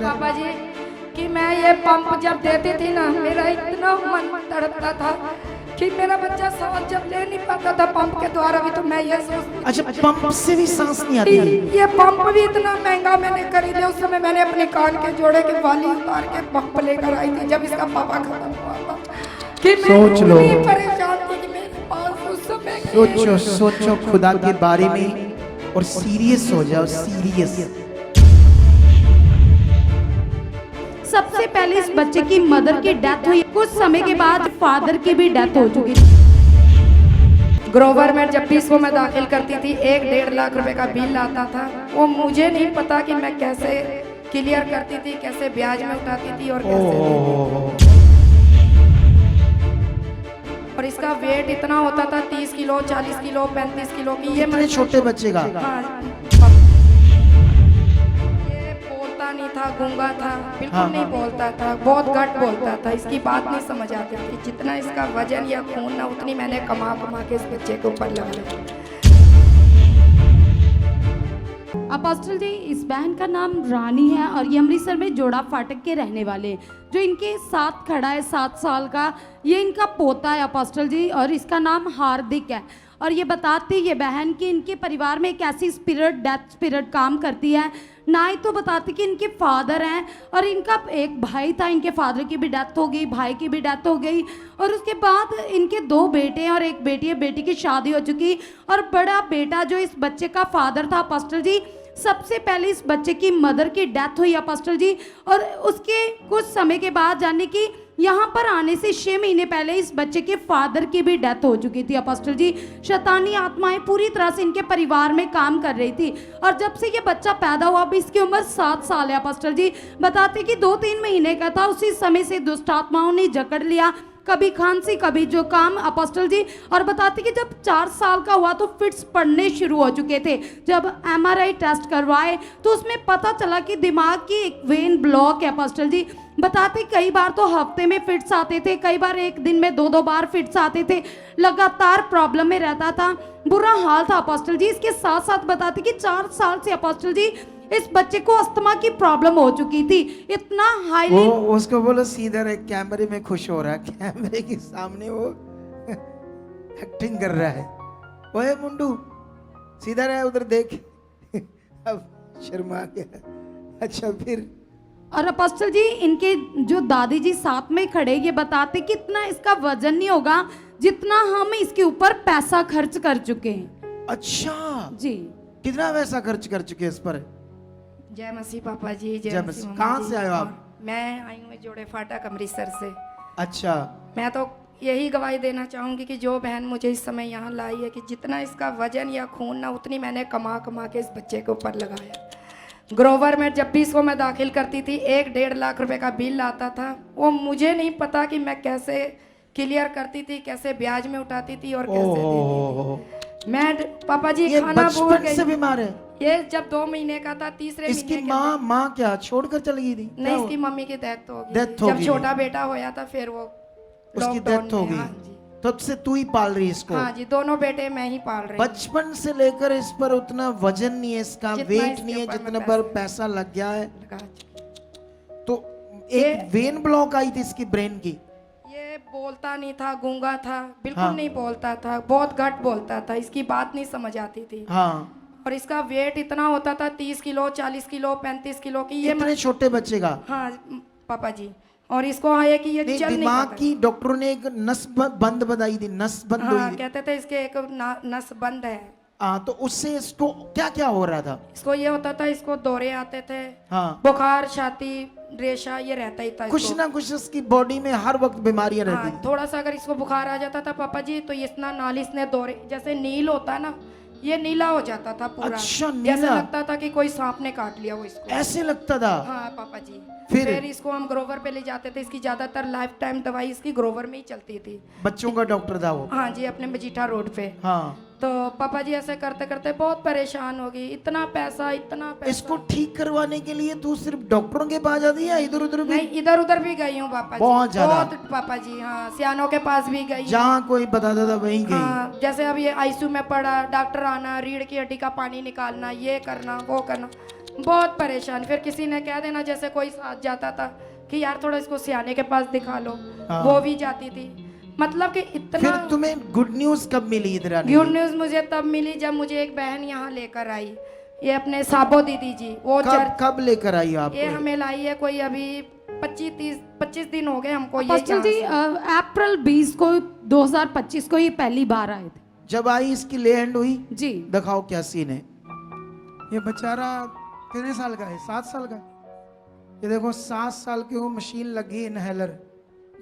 पापा जी कि मैं ये पंप जब देती थी ना, मेरा इतना मन तड़पता था कि मेरा बच्चा सांस जब ले नहीं पाता था पंप के द्वारा भी, तो मैं ये सोचती अच्छा, पंप से भी सांस नहीं आती? ये पंप भी इतना महंगा मैंने खरीदे। उस समय मैंने अपने कान के जोड़े के वाली उतार के पंप लेकर आई थी जब इसका पापा खत्म हुआ था, कि मैं सोच लो। इतनी परेशान थी कि मेरे पास उस समय सोचो सोचो खुदा के बारे में और सीरियस हो जाओ, सीरियस। सबसे पहले इस बच्चे की मदर की डेथ हुई, कुछ समय के बाद फादर की भी डेथ हो चुकी। ग्रोवर में जब भी इसको मैं दाखिल करती थी 1-1.5 लाख रुपए का बिल आता था। वो मुझे नहीं पता कि मैं कैसे क्लियर करती थी, कैसे ब्याज में उठाती थी और कैसे देती थी। और इसका वेट इतना होता था 30 किलो, 40 किलो, 35 किलो की। ये इतने छोटे बच्चे का? हाँ, ये बोलता नहीं था, गूंगा था, बिल्कुल हाँ, नहीं हाँ। बोलता था, बहुत घट बोलता था। इसकी बात नहीं समझ आती थी। जितना इसका वजन या खून ना, उतनी मैंने कमा के इस बच्चे के ऊपर लगाया। अपोस्टल जी, इस बहन का नाम रानी है और ये अमृतसर में जोड़ा फाटक के रहने वाले हैं। जो इनके साथ खड़ा है 7 साल का, ये इनका पोता है अपोस्टल जी, और इसका नाम हार्दिक है। और ये बताती ये बहन कि इनके परिवार में एक ऐसी स्पिरिट, डेथ स्पिरिट काम करती है। ना ही तो बताती कि इनके फादर हैं और इनका एक भाई था, इनके फादर की भी डेथ हो गई, भाई की भी डेथ हो गई, और उसके बाद इनके 2 बेटे हैं और एक बेटी है। बेटी की शादी हो चुकी, और बड़ा बेटा जो इस बच्चे का फादर था अपोस्टल जी, सबसे पहले इस बच्चे की मदर की डेथ हुई अपोस्टल जी, और उसके कुछ समय के बाद जाने की यहाँ पर आने से 6 महीने पहले इस बच्चे के फादर की भी डेथ हो चुकी थी अपोस्टल जी। शैतानी आत्माएं पूरी तरह से इनके परिवार में काम कर रही थी, और जब से ये बच्चा पैदा हुआ, अब इसकी उम्र 7 साल है अपोस्टल जी। बताते कि 2-3 महीने का था, उसी समय से दुष्ट आत्माओं ने जकड़ लिया, कभी खांसी कभी जुकाम अपोस्टल जी। और बताते कि जब 4 साल का हुआ तो फिट्स पड़ने शुरू हो चुके थे। जब MRI टेस्ट करवाए तो उसमें पता चला कि दिमाग की एक वेन ब्लॉक है अपोस्टल जी। बताते कई बार तो हफ्ते में फिट्स आते थे, कई बार एक दिन में 2-2 बार फिट्स आते थे, लगातार प्रॉब्लम में रहता था, बुरा हाल था अपोस्टल जी। इसके साथ साथ बताते कि 4 साल से अपोस्टल जी इस बच्चे को अस्थमा की प्रॉब्लम हो चुकी थी। इतना हाईली वो उसको बोलो सीधा रहे, कैमरे में खुश हो रहा है, कैमरे के सामने वो एक्टिंग कर रहा है। ओए मुंडू सीधा रहे, उधर देख। अब शर्मा गया। अच्छा फिर? और अपोस्टल जी, इनके जो दादी जी साथ में खड़े, ये बताते कि इतना इसका वजन नहीं होगा जितना हम इसके ऊपर पैसा खर्च कर चुके हैं। अच्छा जी, कितना पैसा खर्च कर चुके इस पर? जय मसीह पापा जी, जय जय मसीह। मसीह। कहाँ मम्मी से जी। आए हो आप? मैं आई हूँ जोड़े फाटक अमृतसर से। अच्छा, मैं तो यही गवाही देना चाहूँगी कि जो बहन मुझे इस समय यहाँ लाई है, कि जितना इसका वजन या खून ना, उतनी मैंने कमा के इस बच्चे के ऊपर लगाया। ग्रोवर में जब भी इसको मैं दाखिल करती थी 1-1.5 लाख रुपए का बिल आता था। वो मुझे नहीं पता कि मैं कैसे क्लियर करती थी, कैसे ब्याज में उठाती थी और कैसे देती थी। मैं पापा जी ये खाना भूल बचपन गई। से बीमार है? ये जब 2 महीने का था, तीसरे इसकी महीने के माँ क्या छोड़कर चली गई थी? नहीं, इसकी मम्मी की डेथ हो गई। डेथ हो जब गई। छोटा बेटा होया था फिर वो उसकी लॉकडाउन डेथ हो में। गई। हाँ जी, तब से तू ही पाल रही है इसको? हाँ जी, दोनों बेटे मैं ही पाल रही हूँ। बचपन से लेकर इस पर उतना वजन नहीं है, इसका जितना वेट इसके नहीं है ऊपर जितना मैं पर पैसा लग गया है। लगा चुकी। तो एक वेन ब्लॉक आई थी इसकी ब्रेन की। ये बोलता नहीं था, गूंगा था, बिल्कुल हाँ। नहीं बोलता था, बहुत घट बोलता था। इसकी बात नहीं समझ आती थी। हाँ, और इसका वेट इतना होता था 30 किलो, 40 किलो, 35 किलो की। ये इतने छोटे बच्चे का? हाँ पापा जी। और इसको है कि ये नहीं, चल नहीं दिमाग पाता। की डॉक्टरों ने एक नस बंद बताई थी, नस बंद हाँ, हुई थी। कहते थे इसके एक नस बंद है। हाँ, तो उससे इसको क्या क्या हो रहा था? इसको ये होता था, इसको दौरे आते थे, हाँ, बुखार, छाती, रेशा, ये रहता ही था कुछ इसको। ना कुछ इसकी बॉडी में हर वक्त बीमारियां रहती हाँ, थी। थोड़ा सा अगर इसको बुखार आ जाता था पापा जी, तो इतना नालिश ने दौरे, जैसे नील होता है ना, ये नीला हो जाता था पूरा। अच्छा, जैसे नीला? लगता था कि कोई सांप ने काट लिया वो इसको। ऐसे लगता था? हाँ पापा जी। फिर इसको हम ग्रोवर पे ले जाते थे। इसकी ज्यादातर लाइफ टाइम दवाई इसकी ग्रोवर में ही चलती थी। बच्चों का डॉक्टर था वो? हाँ जी, अपने मजीठा रोड पे। हाँ, तो पापा जी ऐसे करते करते बहुत परेशान हो गई। इतना पैसा, इतना पैसा। इसको ठीक करवाने के लिए तू सिर्फ डॉक्टरों के पास जाती है, इधर उधर भी? नहीं, इधर उधर भी गई हूँ पापा जी, बहुत ज्यादा? बहुत पापा जी। हाँ, सियानों के पास भी गई। जहाँ कोई बताता था वहीं गई? हाँ, जैसे अब ये आईसीयू में पड़ा, डॉक्टर आना, रीढ़ की हड्डी का पानी निकालना, ये करना वो करना। बहुत परेशान। फिर किसी ने कह देना, जैसे कोई साथ जाता था कि यार थोड़ा इसको सियाने के पास दिखा लो, हाँ। वो भी जाती थी। मतलब कि इतना। फिर तुम्हें गुड न्यूज कब मिली इधर आने गुड की? न्यूज मुझे तब मिली जब मुझे एक बहन यहाँ लेकर आई, ये अपने साबो दीदी जी। वो कब लेकर आई आप? ये हमें लाई है कोई अभी 25 दिन हो गए हमको। ये अपोस्टल जी अप्रैल 20 को 2025 को ये पहली बार आए थे। जब आई इसकी ले हैंड हुई जी दिखाओ क्या सीन है। ये बेचारा कितने साल का है? 7 साल का। ये देखो 7 साल की वो मशीन लगी, इनहेलर।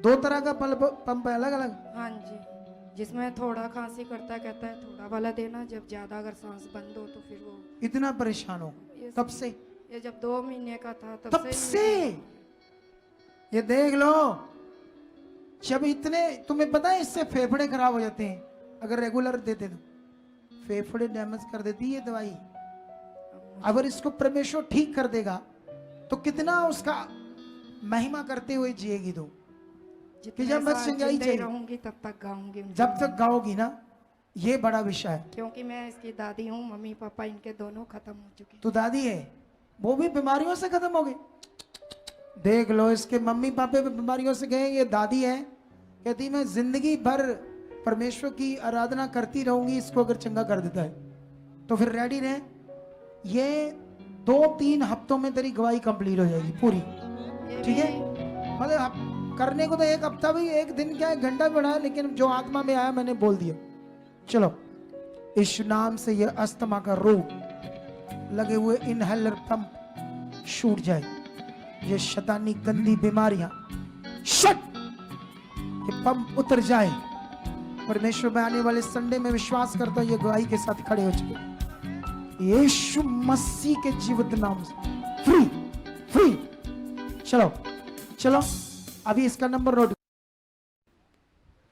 2 तरह का पंप है, अलग अलग। हाँ जी, जिसमें थोड़ा खांसी करता है, कहता है थोड़ा वाला देना, जब ज्यादा अगर सांस बंद हो तो फिर वो। इतना परेशान हो तब से? ये जब 2 महीने का था तब से ये देख लो। जब इतने, तुम्हें पता है इससे फेफड़े खराब हो जाते हैं अगर रेगुलर देते तो। फेफड़े डैमेज कर देती है दवाई। अगर इसको परमेश्वर ठीक कर देगा तो कितना उसका महिमा करते हुए जिएगी तू। कि जब मैं सिंगाई चाहिए रहूंगी तब तक गाऊंगी, जब तक गाओगी ना। ये बड़ा विषय है, क्योंकि मैं इसकी दादी हूँ। मम्मी पापा इनके दोनों खत्म हो चुके। तू दादी है, वो भी बीमारियों से खत्म हो गए। देख लो, इसके मम्मी पापे भी बीमारियों से गए, ये दादी है कहती मैं जिंदगी भर परमेश्वर की आराधना करती रहूंगी, इसको अगर चंगा कर देता है तो फिर रेडी रहे। ये 2-3 हफ्तों में तेरी गवाही कंप्लीट हो जाएगी पूरी, ठीक है? मतलब करने को तो 1 हफ्ता भी, 1 दिन क्या 1 घंटा बढ़ा, लेकिन जो आत्मा में आया मैंने बोल दिया। चलो, इस नाम से ये अस्थमा का रोग, लगे हुए इनहेलर पंप छूट जाए। ये शैतानी गंदी बीमारियां शट, ये पंप उतर जाए। परमेश्वर में आने वाले संडे में विश्वास करता हूं ये गवाही के साथ खड़े हो चुके यीशु मसीह के जीवित नाम से। Free free. चलो चलो, अभी इसका नंबर नोट।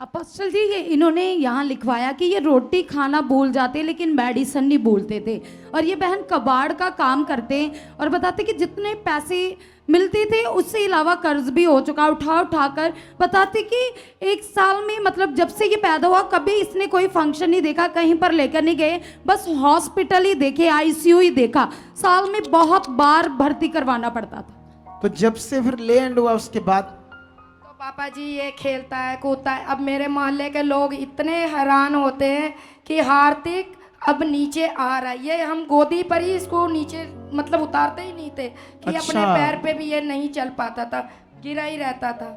अपोस्टल जी, ये इन्होंने यहाँ लिखवाया कि ये रोटी खाना भूल जाते लेकिन मेडिसिन नहीं भूलते थे। और ये बहन कबाड़ का काम करते हैं और बताते कि जितने पैसे मिलते थे उससे अलावा कर्ज भी हो चुका, उठा उठा कर। बताते कि 1 साल में, मतलब जब से ये पैदा हुआ, कभी इसने कोई फंक्शन नहीं देखा, कहीं पर लेकर नहीं गए, बस हॉस्पिटल ही देखे, ICU ही देखा। साल में बहुत बार भर्ती करवाना पड़ता था। तो जब से फिर ले एंड हुआ उसके बाद पापा जी ये खेलता है कूदता है। अब मेरे मोहल्ले के लोग इतने हैरान होते हैं कि हार्दिक अब नीचे आ रहा है। ये हम गोदी पर ही इसको नीचे मतलब उतारते ही नहीं थे कि अच्छा। अपने पैर पे भी ये नहीं चल पाता था, गिरा ही रहता था।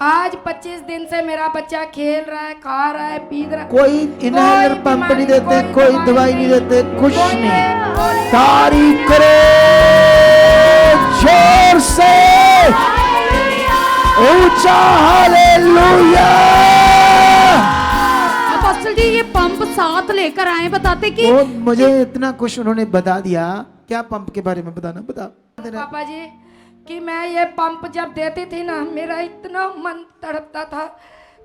आज 25 दिन से मेरा बच्चा खेल रहा है, खा रहा है, पी रहा है। कोई इनहेलर पंप नहीं देते, कोई दवाई नहीं देते, कुछ नहीं। तारीफ करे जोर से, ऊंचा हालेलुया। अपोस्टल जी, ये पंप साथ लेकर आए। बताते कि वो मुझे इतना कुछ उन्होंने बता दिया। क्या पंप के बारे में बताना, बता। पापा जी कि मैं ये पंप जब देती थी ना, मेरा इतना मन तड़पता था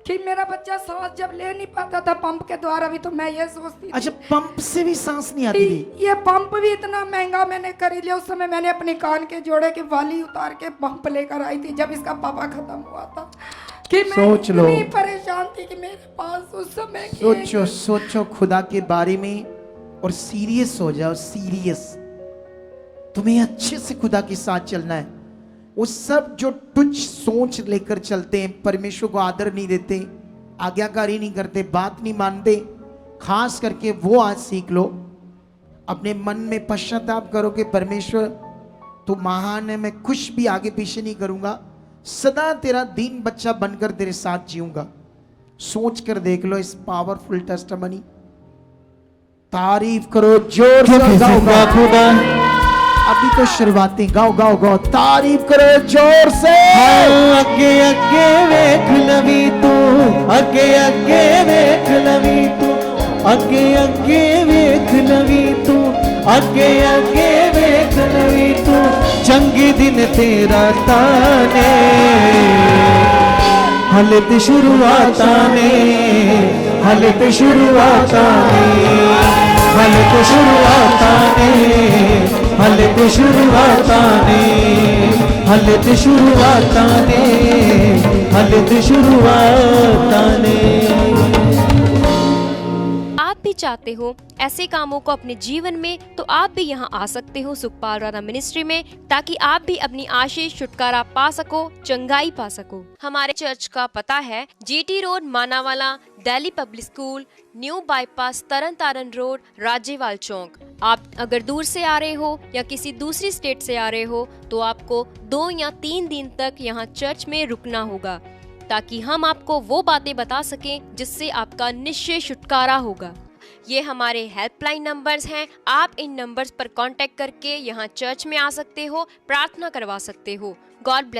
कि मेरा बच्चा सांस जब ले नहीं पाता था पंप के द्वारा भी, तो मैं ये सोचती थी। अच्छा, पंप से भी सांस नहीं आती थी? ये पंप भी इतना महंगा मैंने खरीद लिया। उस समय मैंने अपने कान के जोड़े के वाली उतार के पंप लेकर आई थी जब इसका पापा खत्म हुआ था। कि मैं सोच लो। इतनी परेशान थी कि मेरे पास उस समय सोचो सोचो खुदा के बारे में और सीरियस हो जाओ। सीरियस, तुम्हें अच्छे से खुदा के साथ चलना है। वो सब जो तुच्छ सोच लेकर चलते हैं, परमेश्वर को आदर नहीं देते, आज्ञाकारी नहीं करते, बात नहीं मानते, खास करके वो आज सीख लो। अपने मन में पश्चाताप करो कि परमेश्वर तू महान है, मैं कुछ भी आगे पीछे नहीं करूंगा, सदा तेरा दीन बच्चा बनकर तेरे साथ जीऊंगा। सोच कर देख लो इस पावरफुल टेस्टिमनी। तारीफ करो जोर से, गाओ खुदा। अभी तो शुरुआती, गाओ गाओ गाओ, तारीफ करो जोर से। अगे अगे वेख लवी तू, अगे अगे वेख लवी तू, अगे अगे वेख लवी तू, अगे अगे वेख लवी तू। चंगे दिन तेरा ताने, हले ते शुरुआत ने, हले ते शुरुआत ने, हले ते शुरुआत ने, हले ते शुरुआत ने, हले ते शुरुआत ने, हले ते शुरुआत ने। आप भी चाहते हो ऐसे कामों को अपने जीवन में, तो आप भी यहाँ आ सकते हो सुखपाल राणा मिनिस्ट्री में, ताकि आप भी अपनी आशीष छुटकारा पा सको, चंगाई पा सको। हमारे चर्च का पता है GT road Manawala, Delhi Public School, new bypass, Tarn Taran road, Rajewal Chowk. आप अगर दूर से आ रहे हो या किसी दूसरी स्टेट से आ रहे हो तो आपको 2 या 3 दिन तक यहाँ चर्च में रुकना होगा, ताकि हम आपको वो बातें बता सकें जिससे आपका निश्चय छुटकारा होगा। ये हमारे हेल्पलाइन नंबर्स हैं, आप इन नंबर्स पर कांटेक्ट करके यहाँ चर्च में आ सकते हो, प्रार्थना करवा सकते हो। God bless.